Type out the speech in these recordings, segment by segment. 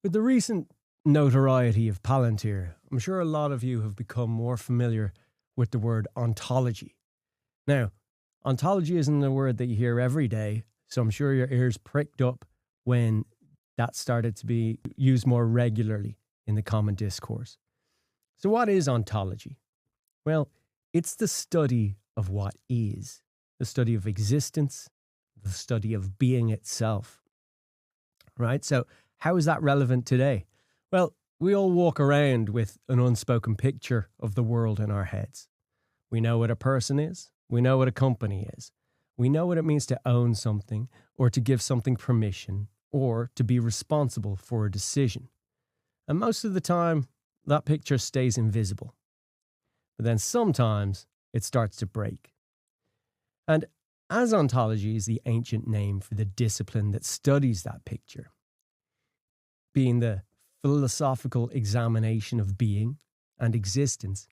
With the recent notoriety of Palantir, I'm sure a lot of you have become more familiar with the word ontology. Now, ontology isn't a word that you hear every day, so I'm sure your ears pricked up when that started to be used more regularly in the common discourse. So what is ontology? Well, it's the study of what is, the study of existence, the study of being itself. Right? So how is that relevant today? Well, we all walk around with an unspoken picture of the world in our heads. We know what a person is. We know what a company is. We know what it means to own something or to give something permission or to be responsible for a decision. And most of the time, that picture stays invisible. But then sometimes it starts to break. And as ontology is the ancient name for the discipline that studies that picture, being the philosophical examination of being and existence,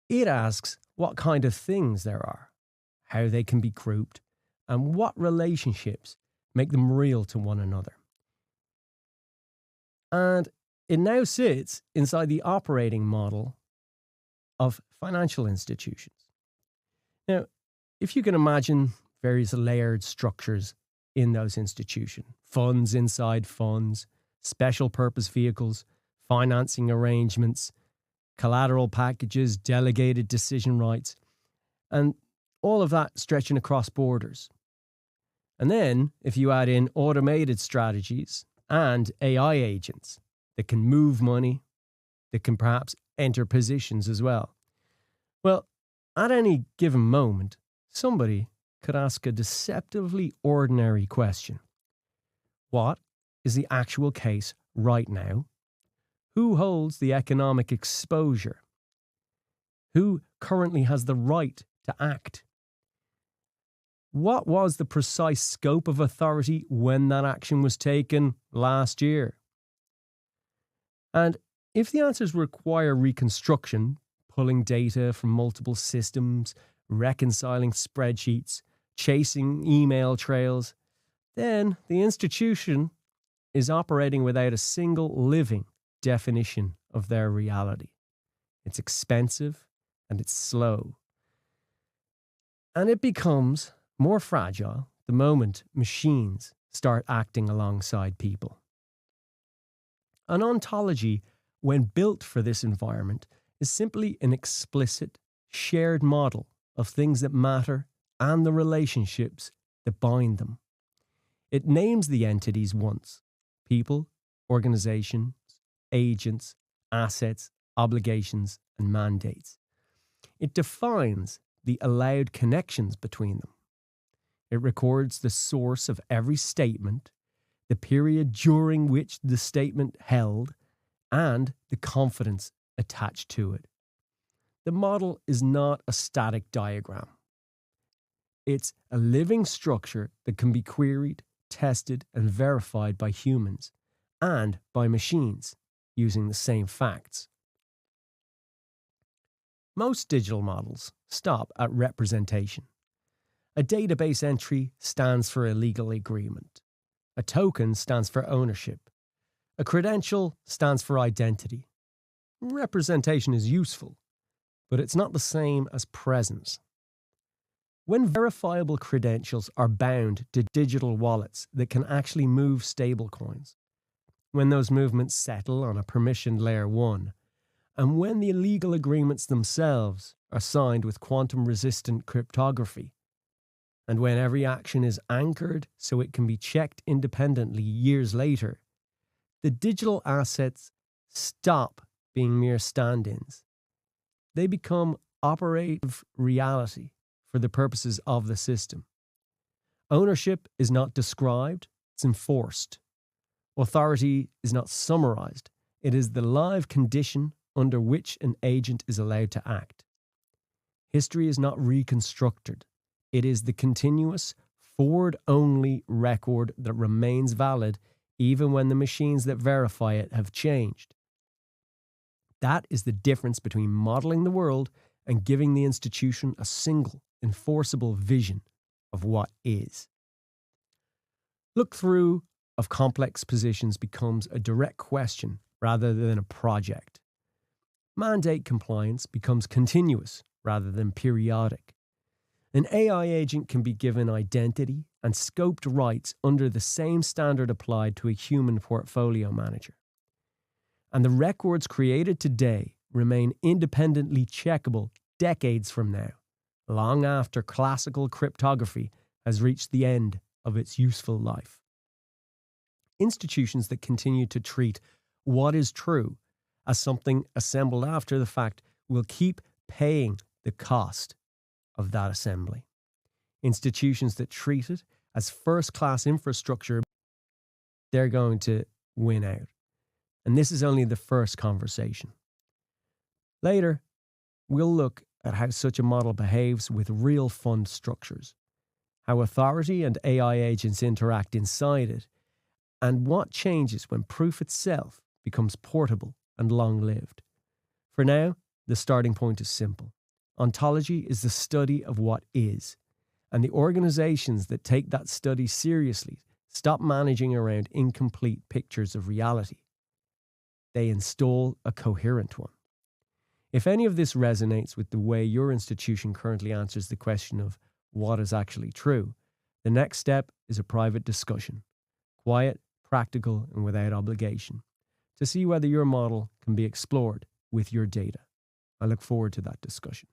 it asks what kind of things there are, how they can be grouped, and what relationships make them real to one another. And it now sits inside the operating model of financial institutions. Now, if you can imagine various layered structures in those institutions, funds inside funds, special purpose vehicles, financing arrangements, collateral packages, delegated decision rights, and all of that stretching across borders. And then, if you add in automated strategies and AI agents that can move money, that can perhaps enter positions as well, well, at any given moment, somebody could ask a deceptively ordinary question. What is the actual case right now? Who holds the economic exposure? Who currently has the right to act? What was the precise scope of authority when that action was taken last year? And if the answers require reconstruction, pulling data from multiple systems, reconciling spreadsheets, chasing email trails, then the institution is operating without a single living definition of their reality. It's expensive and it's slow. And it becomes more fragile the moment machines start acting alongside people. An ontology, when built for this environment, is simply an explicit, shared model of things that matter and the relationships that bind them. It names the entities once: people, organizations, agents, assets, obligations, and mandates. It defines the allowed connections between them. It records the source of every statement, the period during which the statement held, and the confidence attached to it. The model is not a static diagram. It's a living structure that can be queried, tested, and verified by humans and by machines using the same facts. Most digital models stop at representation. A database entry stands for a legal agreement. A token stands for ownership. A credential stands for identity. Representation is useful, but it's not the same as presence. When verifiable credentials are bound to digital wallets that can actually move stablecoins, when those movements settle on a permissioned layer 1, and when the legal agreements themselves are signed with quantum-resistant cryptography, and when every action is anchored so it can be checked independently years later, the digital assets stop being mere stand-ins. They become operative reality for the purposes of the system. Ownership is not described, it's enforced. Authority is not summarized, it is the live condition under which an agent is allowed to act. History is not reconstructed, it is the continuous, forward-only record that remains valid even when the machines that verify it have changed. That is the difference between modeling the world and giving the institution a single, enforceable vision of what is. Look through of complex positions becomes a direct question rather than a project. Mandate compliance becomes continuous rather than periodic. An AI agent can be given identity and scoped rights under the same standard applied to a human portfolio manager. And the records created today remain independently checkable decades from now, long after classical cryptography has reached the end of its useful life. Institutions that continue to treat what is true as something assembled after the fact will keep paying the cost of that assembly. Institutions that treat it as first-class infrastructure, they're going to win out. And this is only the first conversation. Later, we'll look at how such a model behaves with real fund structures, how authority and AI agents interact inside it, and what changes when proof itself becomes portable and long-lived. For now, the starting point is simple. Ontology is the study of what is, and the organizations that take that study seriously stop managing around incomplete pictures of reality. They install a coherent one. If any of this resonates with the way your institution currently answers the question of what is actually true, the next step is a private discussion, quiet, practical, and without obligation, to see whether your model can be explored with your data. I look forward to that discussion.